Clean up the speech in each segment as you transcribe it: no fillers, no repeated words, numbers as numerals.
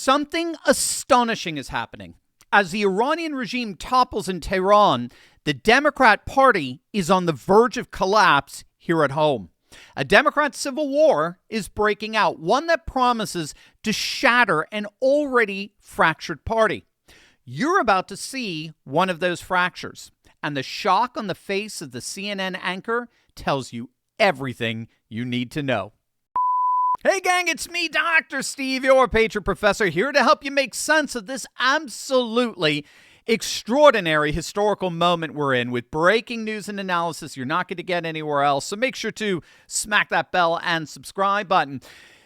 Something astonishing is happening. As the Iranian regime topples in Tehran, the Democrat Party is on the verge of collapse here at home. A Democrat civil war is breaking out, one that promises to shatter an already fractured party. You're about to see one of those fractures, and the shock on the face of the CNN anchor tells you everything you need to know. Hey gang, it's me, Dr. Steve, your Patriot Professor, here to help you make sense of this absolutely extraordinary historical moment we're in with breaking news and analysis you're not going to get anywhere else. So make sure to smack that bell and subscribe button.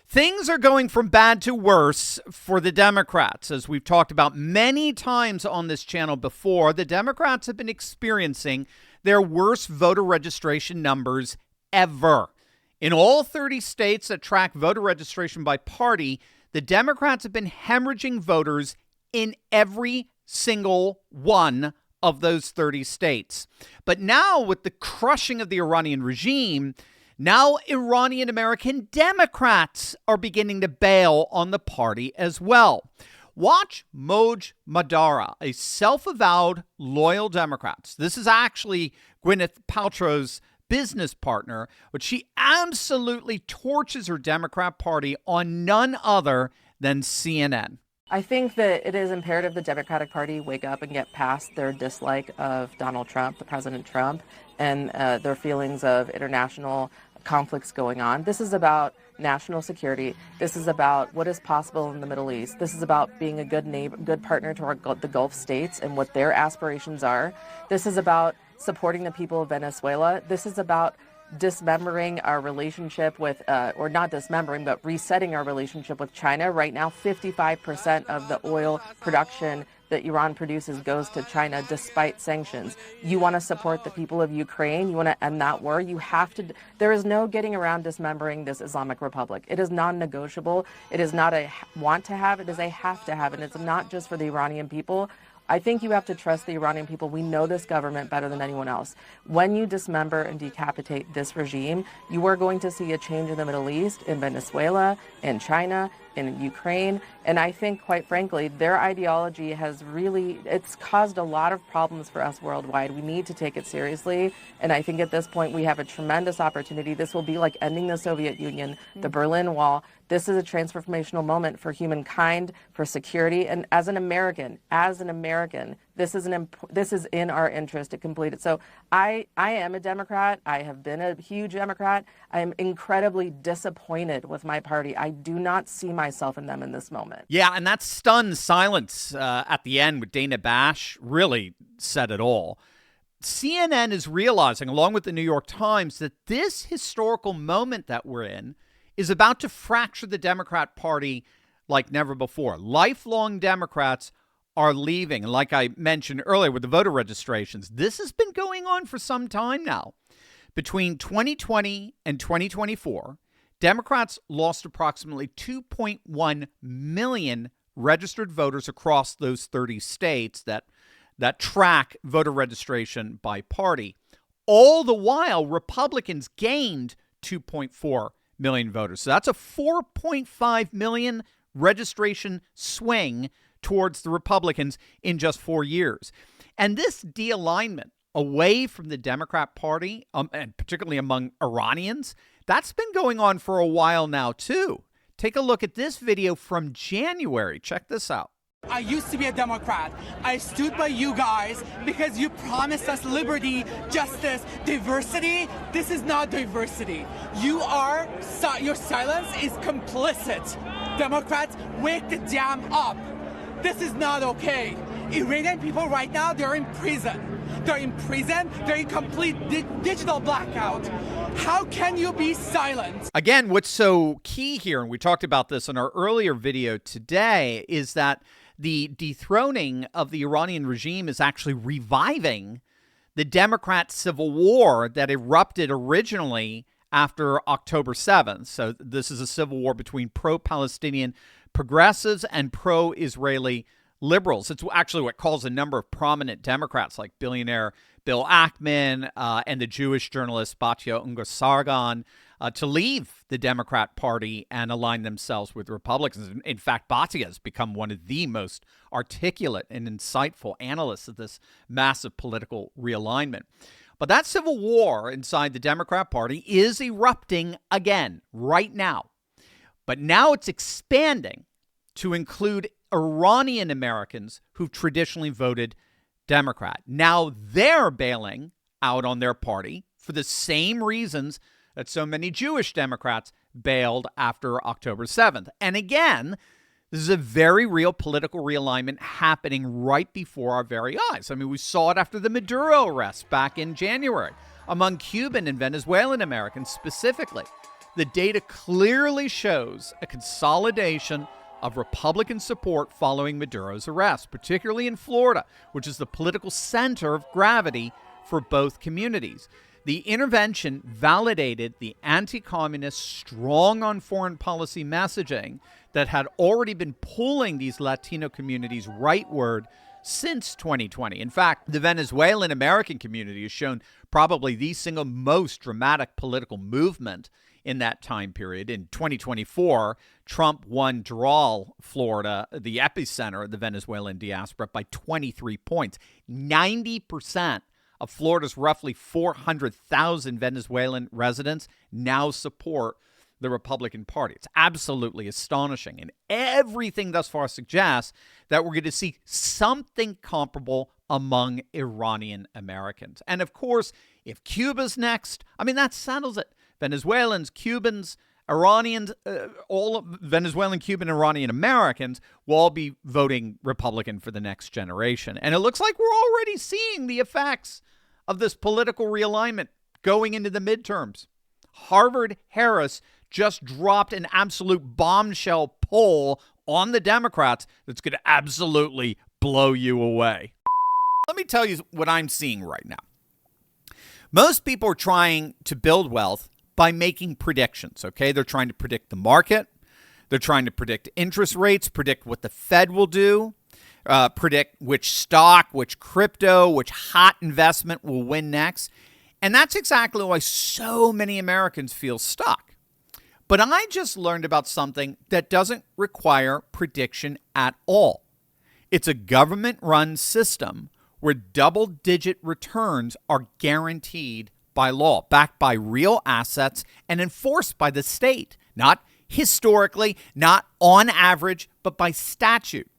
Things are going from bad to worse for the Democrats. As we've talked about many times on this channel before, the Democrats have been experiencing their worst voter registration numbers ever. In all 30 states that track voter registration by party, the Democrats have been hemorrhaging voters in every single one of those 30 states. But now, with the crushing of the Iranian regime, now Iranian-American Democrats are beginning to bail on the party as well. Watch Moj Madara, a self-avowed loyal Democrat. This is actually Gwyneth Paltrow's business partner, but she absolutely torches her Democrat Party on none other than CNN. I think that it is imperative the Democratic Party wake up and get past their dislike of Donald Trump, the President Trump, and their feelings of international conflicts going on. This is about national security. This is about what is possible in the Middle East. This is about being a good neighbor, good partner to the Gulf states and what their aspirations are. This is about supporting the people of Venezuela. This is about dismembering our relationship with, or not dismembering, but resetting our relationship with China. Right now, 55% of the oil production that Iran produces goes to China despite sanctions. You want to support the people of Ukraine. You want to end that war. You have to. There is no getting around dismembering this Islamic Republic. It is non-negotiable. It is not a want to have. It is a have to have. And it's not just for the Iranian people. I think you have to trust the Iranian people. We know this government better than anyone else. When you dismember and decapitate this regime, you are going to see a change in the Middle East, in Venezuela, in China, in Ukraine. And I think, quite frankly, their ideology has really, it's caused a lot of problems for us worldwide. We need to take it seriously. And I think at this point, we have a tremendous opportunity. This will be like ending the Soviet Union, the Berlin Wall. This is a transformational moment for humankind, for security. And as an American, this is in our interest to complete it. So I am a Democrat. I have been a huge Democrat. I am incredibly disappointed with my party. I do not see myself in them in this moment. Yeah, and that stunned silence at the end with Dana Bash really said it all. CNN is realizing, along with the New York Times, that this historical moment that we're in is about to fracture the Democrat Party like never before. Lifelong Democrats are leaving. And like I mentioned earlier with the voter registrations, this has been going on for some time now. Between 2020 and 2024, Democrats lost approximately 2.1 million registered voters across those 30 states that track voter registration by party. All the while, Republicans gained 2.4 million voters. So that's a 4.5 million registration swing towards the Republicans in just 4 years. And this de-alignment away from the Democrat Party, and particularly among Iranians, that's been going on for a while now, too. Take a look at this video from January. Check this out. I used to be a Democrat. I stood by you guys because you promised us liberty, justice, diversity. This is not diversity. Your silence is complicit. Democrats, wake the damn up. This is not okay. Iranian people right now, they're in prison. They're in prison. They're in complete digital blackout. How can you be silent? Again, what's so key here, and we talked about this in our earlier video today, is that the dethroning of the Iranian regime is actually reviving the Democrat civil war that erupted originally after October 7th. So this is a civil war between pro-Palestinian progressives and pro-Israeli liberals. It's actually what caused a number of prominent Democrats like billionaire Bill Ackman and the Jewish journalist Batya Ungar Sargon to leave the Democrat Party and align themselves with Republicans. In fact, Bhatia has become one of the most articulate and insightful analysts of this massive political realignment. But that civil war inside the Democrat Party is erupting again right now. But now it's expanding to include Iranian-Americans who've traditionally voted Democrat. Now they're bailing out on their party for the same reasons that so many Jewish Democrats bailed after October 7th. And again, this is a very real political realignment happening right before our very eyes. I mean, we saw it after the Maduro arrest back in January among Cuban and Venezuelan Americans specifically. The data clearly shows a consolidation of Republican support following Maduro's arrest, particularly in Florida, which is the political center of gravity for both communities. The intervention validated the anti-communist, strong on foreign policy messaging that had already been pulling these Latino communities rightward since 2020. In fact, the Venezuelan American community has shown probably the single most dramatic political movement in that time period. In 2024, Trump won Doral, Florida, the epicenter of the Venezuelan diaspora, by 23 points. 90% of Florida's roughly 400,000 Venezuelan residents now support the Republican Party. It's absolutely astonishing. And everything thus far suggests that we're going to see something comparable among Iranian Americans. And of course, if Cuba's next, I mean, that settles it. Venezuelans, Cubans, Iranians, all Venezuelan, Cuban, Iranian Americans will all be voting Republican for the next generation. And it looks like we're already seeing the effects of this political realignment going into the midterms. Harvard-Harris just dropped an absolute bombshell poll on the Democrats that's going to absolutely blow you away. Let me tell you what I'm seeing right now. Most people are trying to build wealth by making predictions, okay? They're trying to predict the market. They're trying to predict interest rates, predict what the Fed will do, predict which stock, which crypto, which hot investment will win next. And that's exactly why so many Americans feel stuck. But I just learned about something that doesn't require prediction at all. It's a government-run system where double-digit returns are guaranteed by law, backed by real assets and enforced by the state, not historically, not on average, but by statute.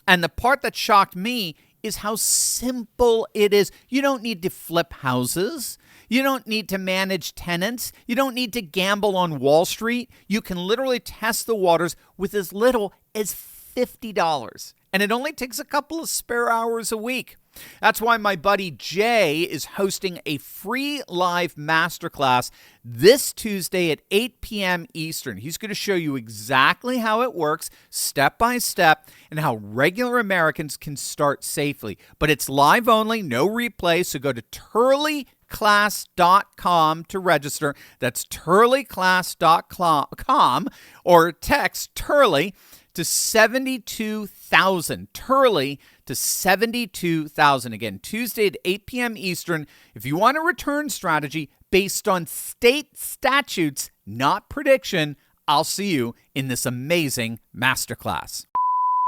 And the part that shocked me is how simple it is. You don't need to flip houses. You don't need to manage tenants. You don't need to gamble on Wall Street. You can literally test the waters with as little as $50. And it only takes a couple of spare hours a week. That's why my buddy Jay is hosting a free live masterclass this Tuesday at 8 p.m. Eastern. He's going to show you exactly how it works, step by step, and how regular Americans can start safely. But it's live only, no replay, so go to turleyclass.com to register. That's turleyclass.com, or text Turley to 72,000. Turley to 72,000. Again, Tuesday at 8 p.m. Eastern. If you want a return strategy based on state statutes, not prediction, I'll see you in this amazing masterclass.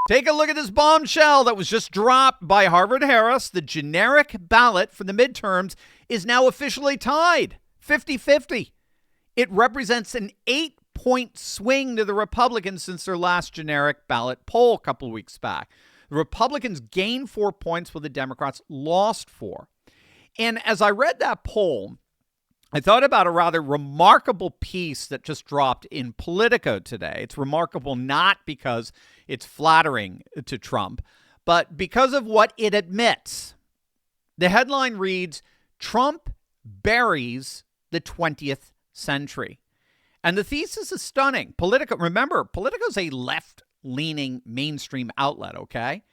Take a look at this bombshell that was just dropped by Harvard-Harris. The generic ballot for the midterms is now officially tied, 50-50. It represents an 8-point swing to the Republicans since their last generic ballot poll a couple of weeks back. The Republicans gained 4 points while the Democrats lost 4. And as I read that poll, I thought about a rather remarkable piece that just dropped in Politico today. It's remarkable not because it's flattering to Trump, but because of what it admits. The headline reads, "Trump buries the 20th century." And the thesis is stunning. Politico, remember, Politico's a left-leaning mainstream outlet, okay?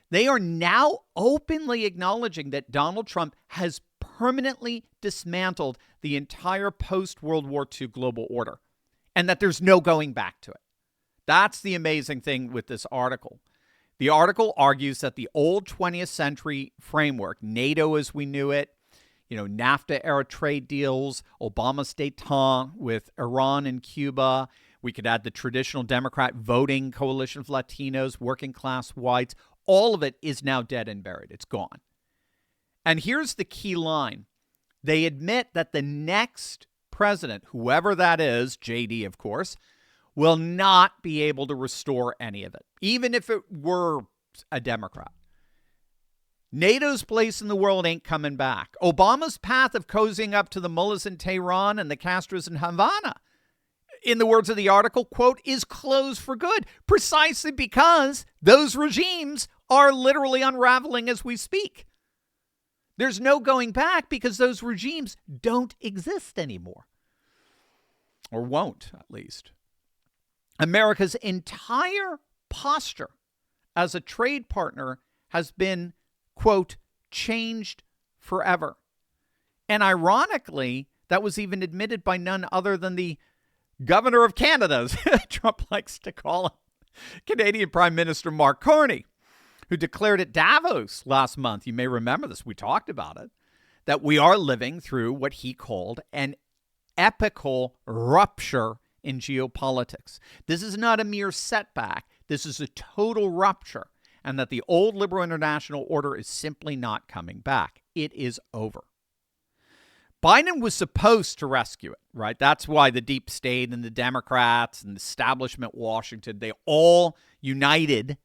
They are now openly acknowledging that Donald Trump has permanently dismantled the entire post-World War II global order and that there's no going back to it. That's the amazing thing with this article. The article argues that the old 20th century framework, NATO as we knew it, NAFTA-era trade deals, Obama's détente with Iran and Cuba. We could add the traditional Democrat voting coalition of Latinos, working class whites. All of it is now dead and buried. It's gone. And here's the key line. They admit that the next president, whoever that is, JD, of course, will not be able to restore any of it, even if it were a Democrat. NATO's place in the world ain't coming back. Obama's path of cozying up to the mullahs in Tehran and the Castros in Havana, in the words of the article, quote, is closed for good, precisely because those regimes are literally unraveling as we speak. There's no going back because those regimes don't exist anymore. Or won't, at least. America's entire posture as a trade partner has been, quote, changed forever. And ironically, that was even admitted by none other than the governor of Canada, as Trump likes to call him, Canadian Prime Minister Mark Carney, who declared at Davos last month, you may remember this, we talked about it, that we are living through what he called an epical rupture in geopolitics. This is not a mere setback. This is a total rupture, and that the old liberal international order is simply not coming back. It is over. Biden was supposed to rescue it, right? That's why the deep state and the Democrats and the establishment Washington, they all united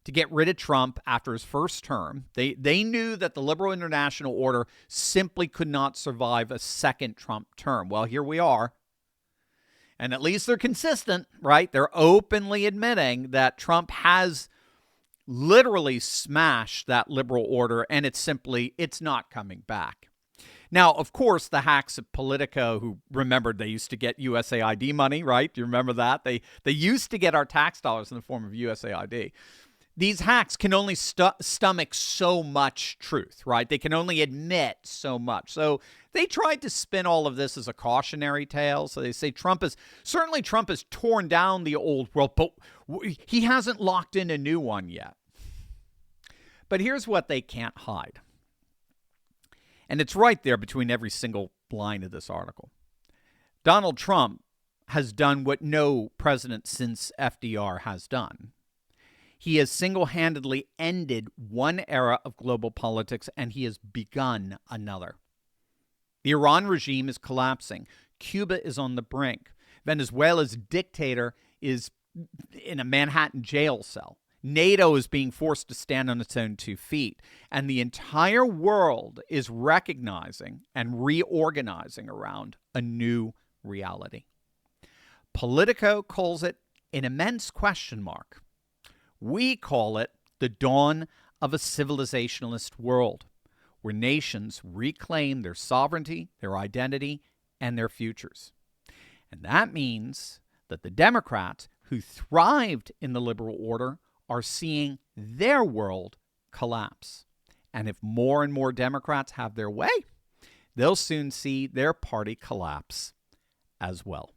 to get rid of Trump after his first term. They knew that the liberal international order simply could not survive a second Trump term. Well, here we are. And at least they're consistent, right? They're openly admitting that Trump has literally smashed that liberal order, and it's not coming back. Now, of course, the hacks of Politico, who remembered they used to get USAID money, right? Do you remember that? They used to get our tax dollars in the form of USAID. These hacks can only stomach so much truth, right? They can only admit so much. So they tried to spin all of this as a cautionary tale. So they say Trump has torn down the old world, but he hasn't locked in a new one yet. But here's what they can't hide. And it's right there between every single line of this article. Donald Trump has done what no president since FDR has done. He has single-handedly ended one era of global politics, and he has begun another. The Iran regime is collapsing. Cuba is on the brink. Venezuela's dictator is in a Manhattan jail cell. NATO is being forced to stand on its own 2 feet. And the entire world is recognizing and reorganizing around a new reality. Politico calls it an immense question mark. We call it the dawn of a civilizationalist world, where nations reclaim their sovereignty, their identity, and their futures. And that means that the Democrats who thrived in the liberal order are seeing their world collapse. And if more and more Democrats have their way, they'll soon see their party collapse as well.